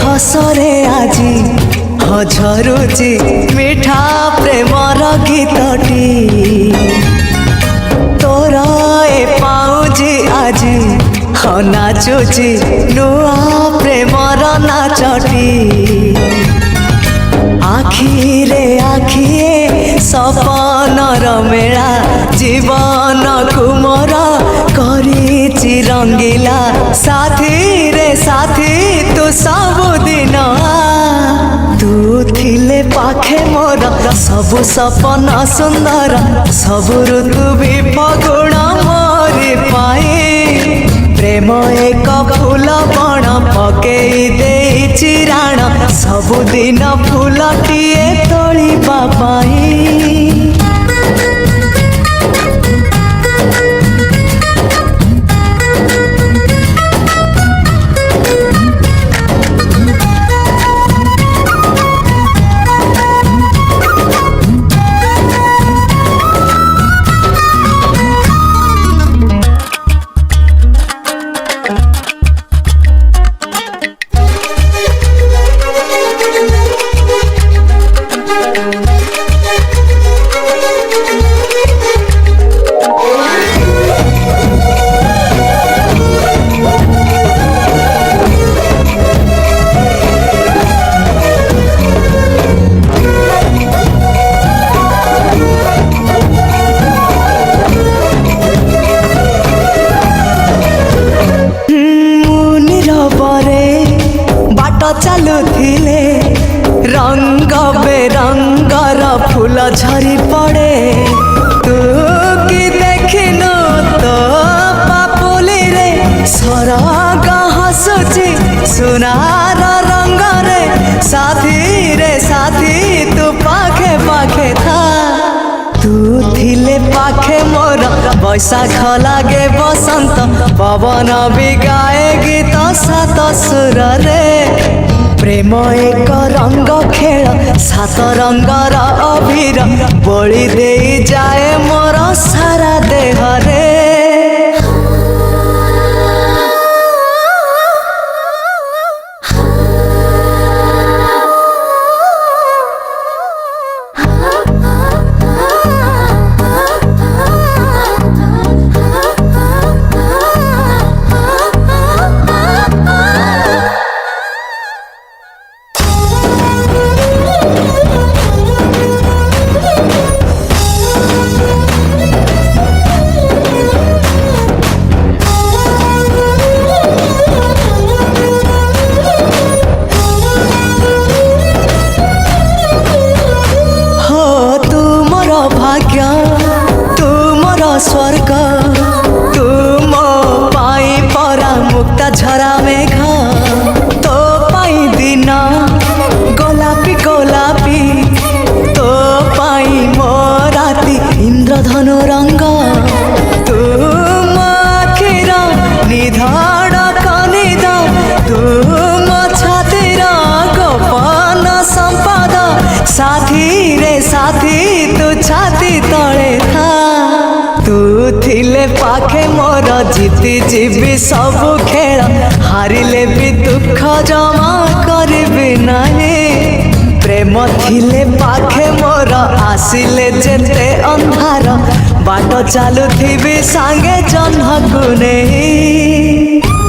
हसरे आजी झरुची मिठा प्रेमर गीतटी तोर ए पाउजी आजी नाचुची नुआ प्रेमर नाचटी आखिरे आखिए सपनर मेला जीवन कुमर करिछि रंगीला साथी रे साथी तू सबुदिन तू थिले पाखे मोर सबु सपन सुंदर सबु ऋतु भी फगुण मोरी पाए प्रेम एक फूल बण पकई देइछि राण सबुदिन फूलटिए तोलिबा पाई चालुथिले रंग बेरंगर फूल झरी पड़े तू कि देखिनु तो पापुली रे सरग हसुची सुनार रंग रे साथी तू पाखे पाखे था तू थिले पाखे मोर बैशाख लागे बसंत पवन भी गाए गीत सात सुर रे प्रेम एक रंग खेल सात रंगर अभिर बोली दे जाए मोर सारा देह रे भाग्य तुमर स्वर्ग तुम पाई परा मुक्ता झरा मेघ तो पाई दिन गोलापी गोलापी तो पाई मो राती इंद्रधनु रंग तुम आखिर निधाड़ कनिद तुम छातिर गोपन संपद साथी रे साथी तू छाती तले था तू थिले पाखे मोर जीति जीवी सबु खेल हारिले भी दुख जमा करबी नहीं प्रेम थिले पाखे मोर आसिले जेते अंधार बाट चालुथिबी सांगे जन्मकु नहीं।